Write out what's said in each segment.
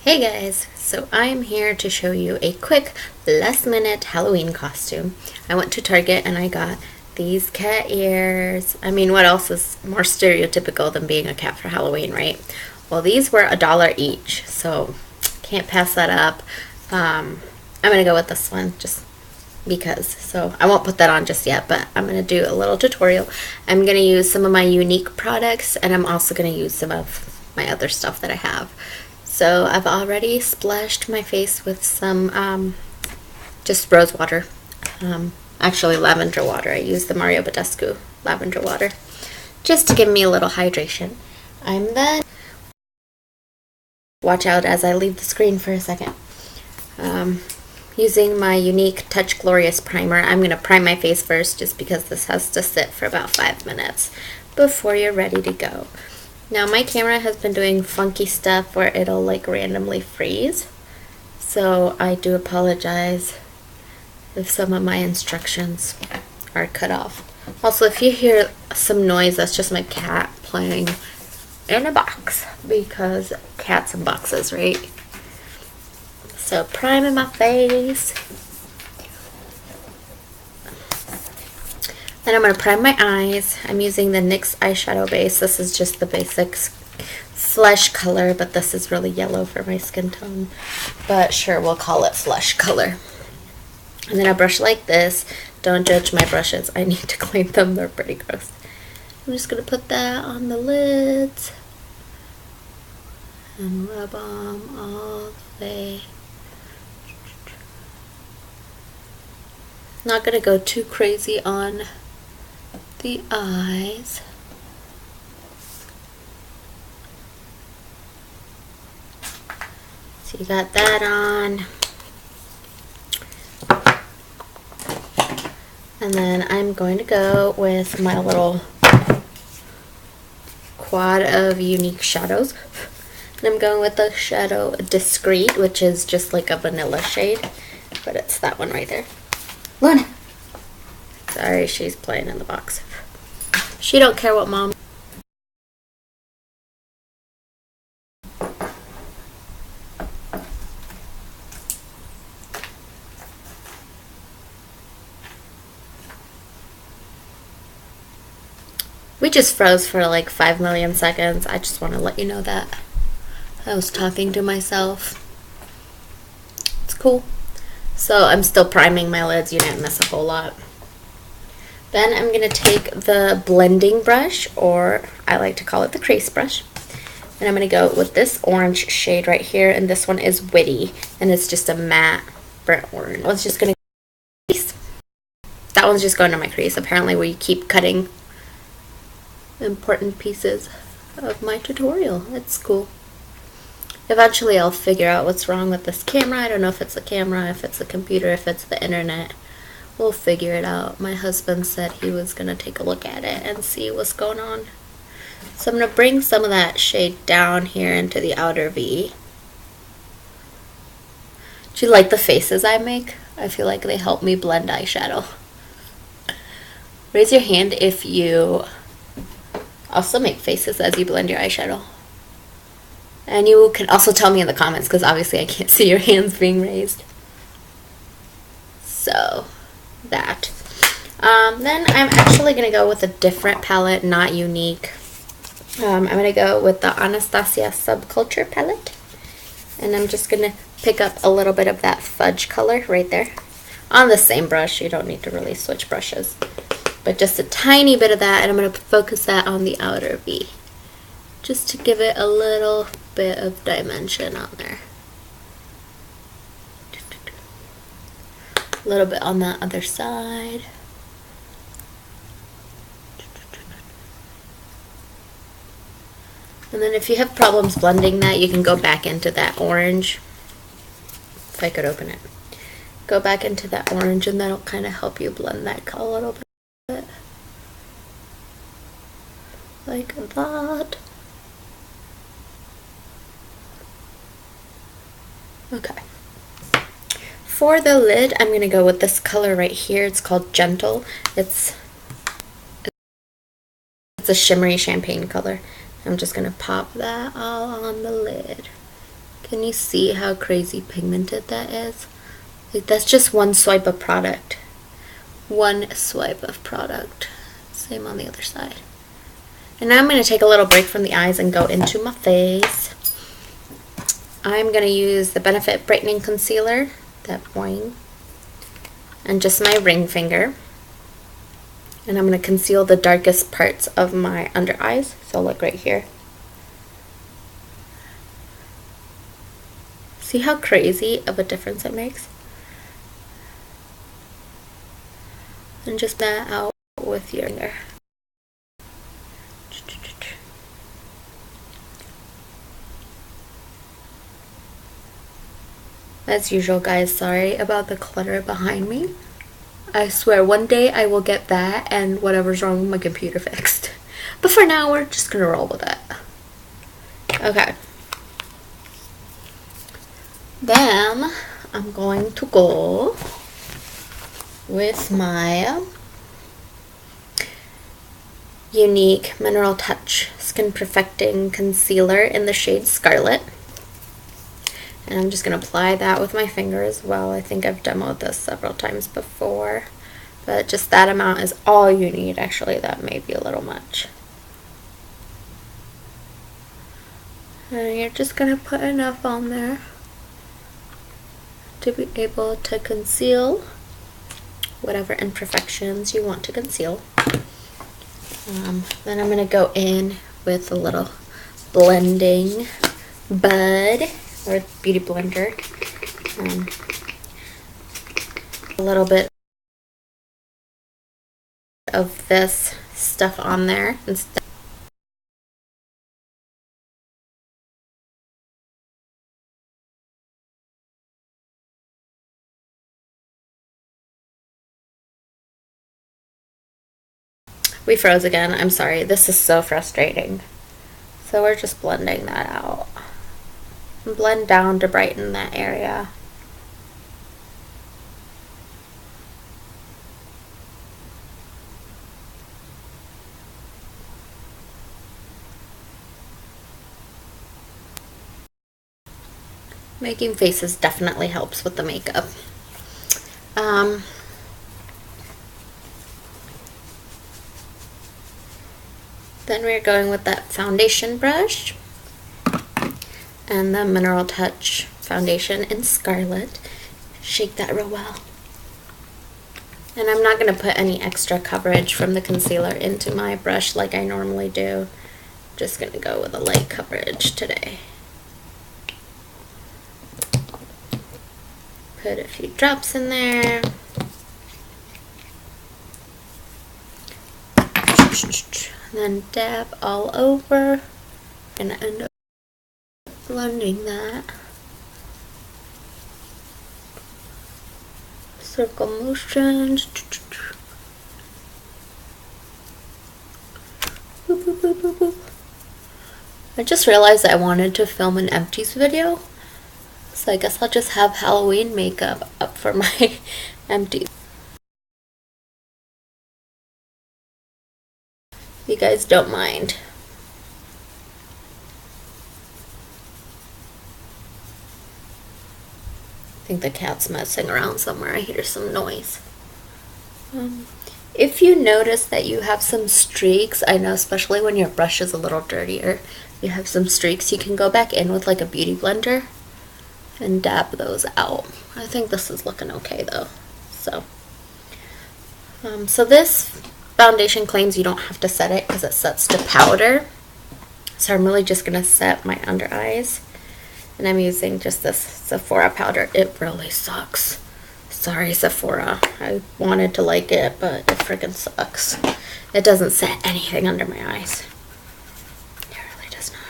Hey guys, so I am here to show you a quick last minute Halloween costume. I went to Target and I got these cat ears. I mean, what else is more stereotypical than being a cat for Halloween, right? Well, these were $1 each, so can't pass that up. I'm gonna go with this one just because. So I won't put that on just yet, but I'm gonna do a little tutorial. I'm gonna use some of my Younique products, and I'm also gonna use some of my other stuff that I have. So I've already splashed my face with some just rose water, actually lavender water. I use the Badescu lavender water just to give me a little hydration. I'm then, watch out as I leave the screen for a second, using my Younique Touch Glorious Primer. I'm going to prime my face first just because this has to sit for about 5 minutes before you're ready to go. Now my camera has been doing funky stuff where it'll like randomly freeze, so I do apologize if some of my instructions are cut off. Also, if you hear some noise, that's just my cat playing in a box, because cats in boxes, right? So priming my face. Then I'm going to prime my eyes. I'm using the NYX eyeshadow base. This is just the basic flesh color, but this is really yellow for my skin tone. But sure, we'll call it flesh color. And then I brush like this. Don't judge my brushes. I need to clean them. They're pretty gross. I'm just going to put that on the lids and rub them all the way. Not going to go too crazy on the eyes. So you got that on. And then I'm going to go with my little quad of Younique shadows. And I'm going with the shadow Discreet, which is just like a vanilla shade, but it's that one right there. Luna! Sorry, she's playing in the box. She don't care what mom. We just froze for like 5 million seconds. I just want to let you know that. I was talking to myself. It's cool. So I'm still priming my lids. You didn't miss a whole lot. Then I'm going to take the blending brush, or I like to call it the crease brush. And I'm going to go with this orange shade right here. And this one is Witty. And it's just a matte burnt orange. I was just going to crease. That one's just going to my crease. Apparently we keep cutting important pieces of my tutorial. It's cool. Eventually I'll figure out what's wrong with this camera. I don't know if it's the camera, if it's the computer, if it's the internet. We'll figure it out. My husband said he was going to take a look at it and see what's going on. So I'm going to bring some of that shade down here into the outer V. Do you like the faces I make? I feel like they help me blend eyeshadow. Raise your hand if you also make faces as you blend your eyeshadow. And you can also tell me in the comments, because obviously I can't see your hands being raised. So that. Then I'm actually going to go with a different palette, not Younique. I'm going to go with the Anastasia Subculture palette. And I'm just going to pick up a little bit of that fudge color right there. On the same brush, you don't need to really switch brushes. But just a tiny bit of that, and I'm going to focus that on the outer V. Just to give it a little bit of dimension on there. A little bit on the other side. And then if you have problems blending that, you can go back into that orange. If I could open it. Go back into that orange, and that'll kind of help you blend that color a little bit. Like that. Okay. For the lid, I'm going to go with this color right here. It's called Gentle. It's a shimmery champagne color. I'm just going to pop that all on the lid. Can you see how crazy pigmented that is? Like, that's just one swipe of product. One swipe of product. Same on the other side. And now I'm going to take a little break from the eyes and go into my face. I'm going to use the Benefit Brightening Concealer, that Boi-ing, and just my ring finger. And I'm going to conceal the darkest parts of my under eyes. So look right here. See how crazy of a difference it makes? And just that out with your finger. As usual, guys, sorry about the clutter behind me. I swear one day I will get that and whatever's wrong with my computer fixed. But for now, we're just gonna roll with it. Okay. Then I'm going to go with my Younique Mineral Touch Skin Perfecting Concealer in the shade Scarlet. And I'm just going to apply that with my finger as well. I think I've demoed this several times before. But just that amount is all you need. Actually, that may be a little much. And you're just going to put enough on there to be able to conceal whatever imperfections you want to conceal. Then I'm going to go in with a little blending bud or beauty blender. A little bit of this stuff on there instead. We froze again. I'm sorry. This is so frustrating. So we're just blending that out. And blend down to brighten that area. Making faces definitely helps with the makeup. Then we're going with that foundation brush and the Mineral Touch foundation in Scarlet. Shake that real well. And I'm not going to put any extra coverage from the concealer into my brush like I normally do. Just going to go with a light coverage today. Put a few drops in there. And then dab all over and end up blending that. Circle motions. Boop, boop, boop, boop, boop. I just realized I wanted to film an empties video. So I guess I'll just have Halloween makeup up for my empties. You guys don't mind. I think the cat's messing around somewhere. I hear some noise. If you notice that you have some streaks, I know especially when your brush is a little dirtier, you have some streaks, you can go back in with like a beauty blender and dab those out. I think this is looking okay though. So this foundation claims you don't have to set it because it sets to powder. So I'm really just going to set my under eyes. And I'm using just this Sephora powder. It really sucks. Sorry, Sephora. I wanted to like it, but it freaking sucks. It doesn't set anything under my eyes. It really does not.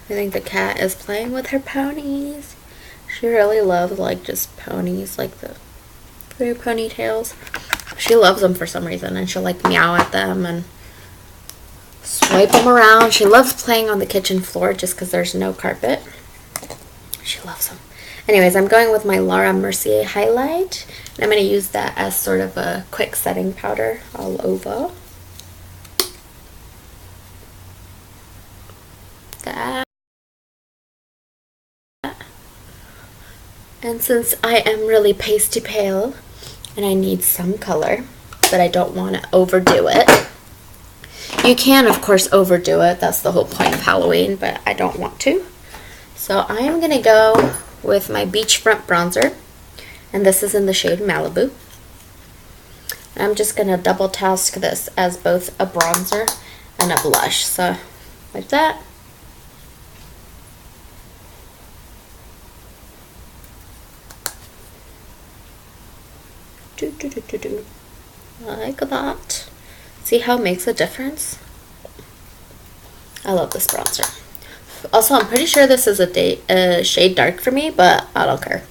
I think the cat is playing with her ponies. She really loves like just ponies, like the clear ponytails. She loves them for some reason, and she'll like meow at them and Swipe them around. She loves playing on the kitchen floor just because there's no carpet. She loves them. Anyways, I'm going with my Laura Mercier highlight. And I'm going to use that as sort of a quick setting powder all over. That. And since I am really pasty pale and I need some color, but I don't want to overdo it. You can, of course, overdo it. That's the whole point of Halloween, but I don't want to. So I am going to go with my Beachfront bronzer. And this is in the shade Malibu. I'm just going to double task this as both a bronzer and a blush. So, like that. Like that. See how it makes a difference? I love this bronzer. Also, I'm pretty sure this is a shade dark for me, but I don't care.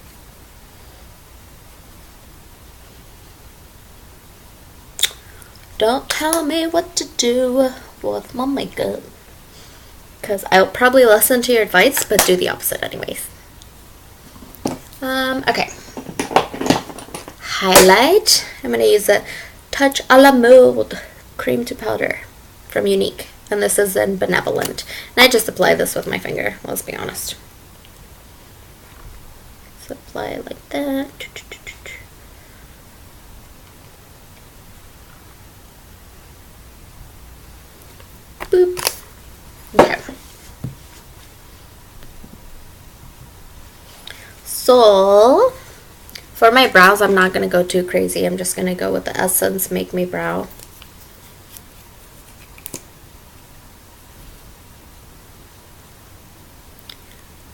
Don't tell me what to do with my makeup. Because I'll probably listen to your advice, but do the opposite anyways. Okay. Highlight. I'm going to use a Touch a la Mode Cream to Powder from Younique. And this is in Benevolent. And I just apply this with my finger, let's be honest. So apply it like that. Boop. Okay. So, for my brows, I'm not going to go too crazy. I'm just going to go with the Essence Make Me Brow.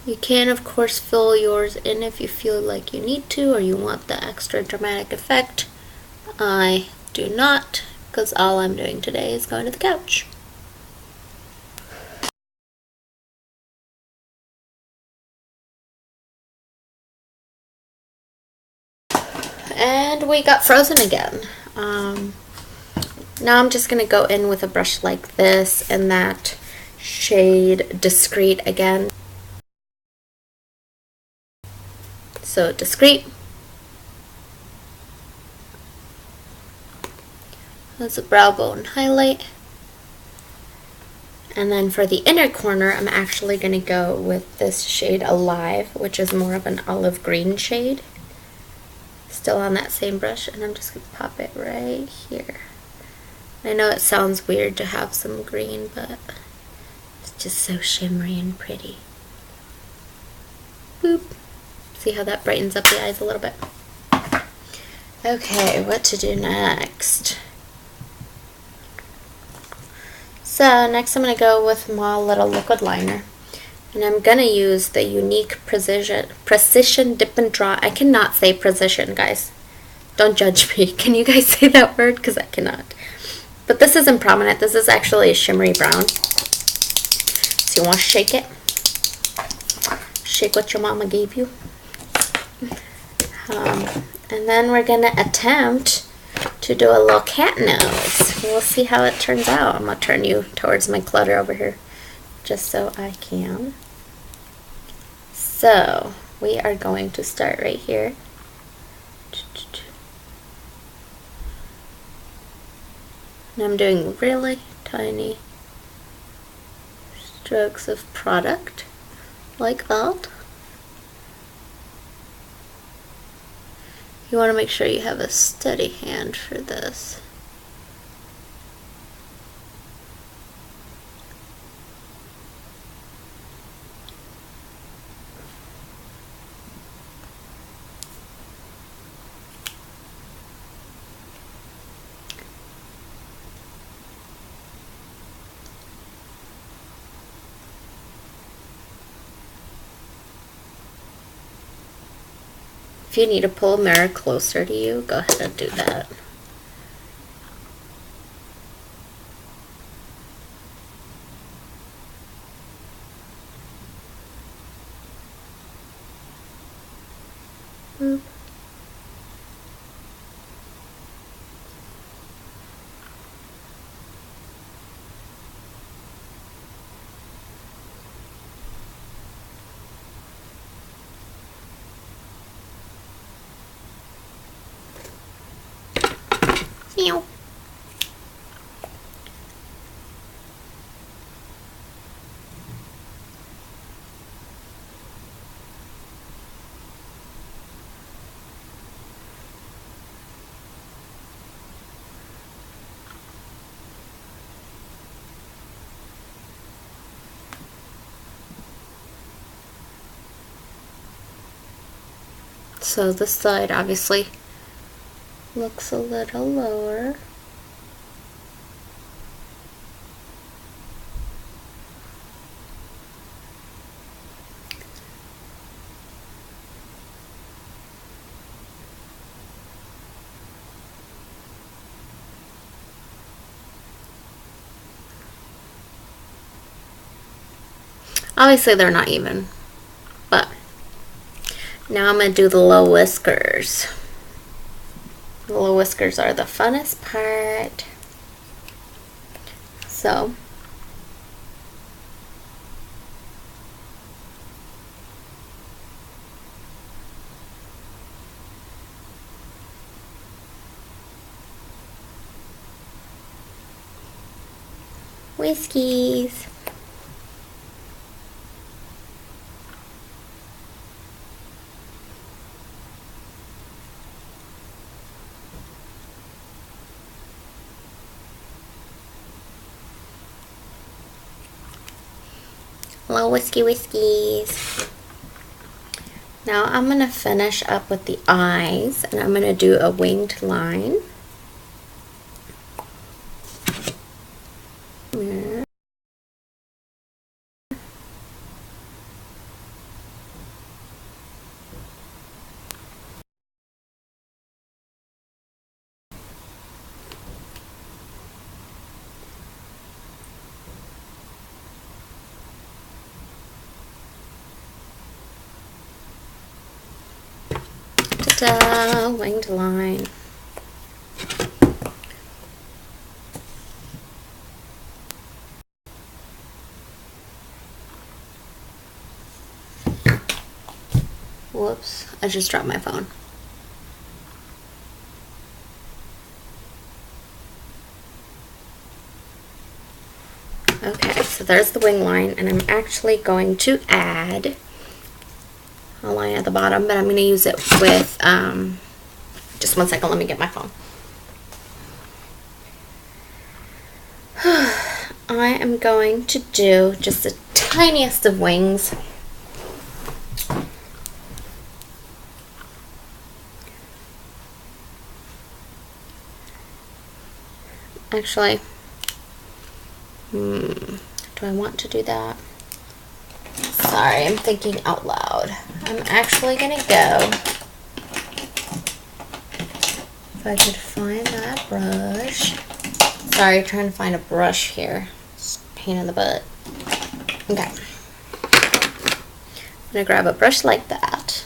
You can, of course, fill yours in if you feel like you need to or you want the extra dramatic effect. I do not, because all I'm doing today is going to the couch. And we got frozen again. Now I'm just going to go in with a brush like this and that shade Discreet again. So Discreet. That's a brow bone highlight. And then for the inner corner, I'm actually going to go with this shade Alive, which is more of an olive green shade. Still on that same brush, and I'm just going to pop it right here. I know it sounds weird to have some green, but it's just so shimmery and pretty. Boop. See how that brightens up the eyes a little bit? Okay, what to do next? So next I'm going to go with my little liquid liner. And I'm going to use the Younique Precision Dip and Draw. I cannot say precision, guys. Don't judge me. Can you guys say that word? Because I cannot. But this isn't prominent. This is actually a shimmery brown. So you want to shake it. Shake what your mama gave you. And then we're going to attempt to do a little cat nose. We'll see how it turns out. I'm going to turn you towards my clutter over here just so I can. So we are going to start right here. And I'm doing really tiny strokes of product like that. You want to make sure you have a steady hand for this. If you need to pull a mirror closer to you, go ahead and do that. Boop. Meow. So this side obviously looks a little lower. Obviously they're not even, but now I'm going to do the low whiskers. The low whiskers are the funnest part. So, whiskies. Little whiskies. Now I'm going to finish up with the eyes, and I'm going to do a winged line. Ta-da! Winged line. Whoops, I just dropped my phone. Okay, so there's the wing line, and I'm actually going to add a line at the bottom, but I'm going to use it with, just one second, let me get my phone. I am going to do just the tiniest of wings. Actually, do I want to do that? Sorry, I'm thinking out loud. I'm actually gonna go, if I could find that brush. Sorry, trying to find a brush here. It's a pain in the butt. Okay. I'm gonna grab a brush like that.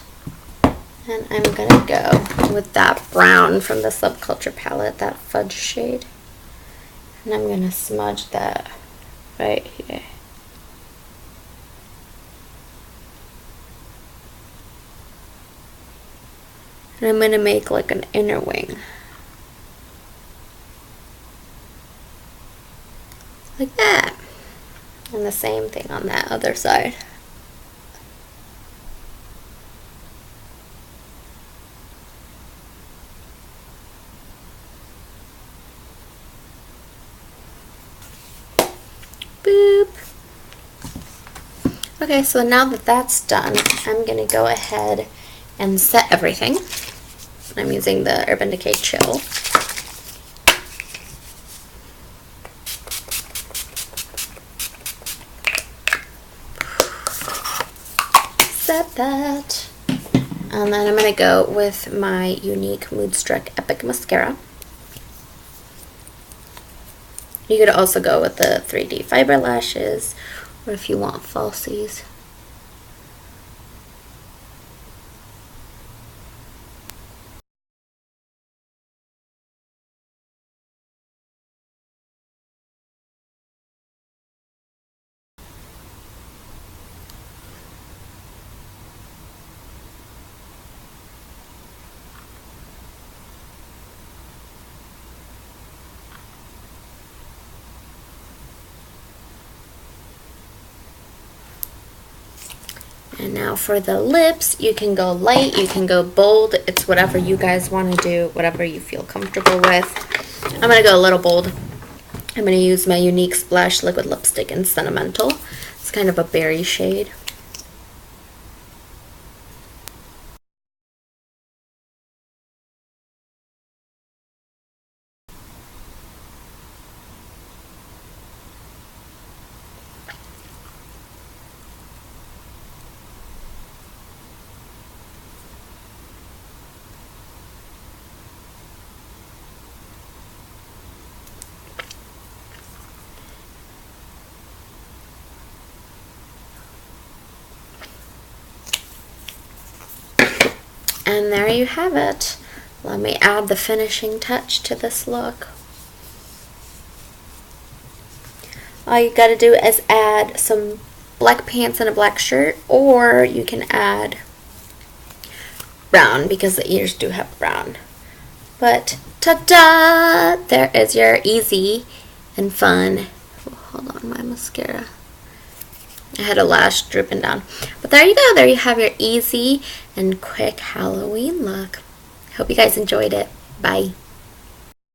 And I'm gonna go with that brown from the Subculture palette, that fudge shade. And I'm gonna smudge that right here. And I'm gonna make like an inner wing. Like that. And the same thing on that other side. Boop. Okay, so now that that's done, I'm gonna go ahead and set everything. I'm using the Urban Decay Chill. Set that. And then I'm going to go with my Younique Moodstruck Epic Mascara. You could also go with the 3D fiber lashes, or if you want falsies. And now for the lips, you can go light, you can go bold. It's whatever you guys want to do, whatever you feel comfortable with. I'm going to go a little bold. I'm going to use my Younique Splash Liquid Lipstick in Sentimental. It's kind of a berry shade. And there you have it. Let me add the finishing touch to this look. All you gotta do is add some black pants and a black shirt, or you can add brown because the ears do have brown. But ta-da! There is your easy and fun. Oh, hold on, my mascara. I had a lash dripping down. But there you go. There you have your easy and quick Halloween look. Hope you guys enjoyed it. Bye.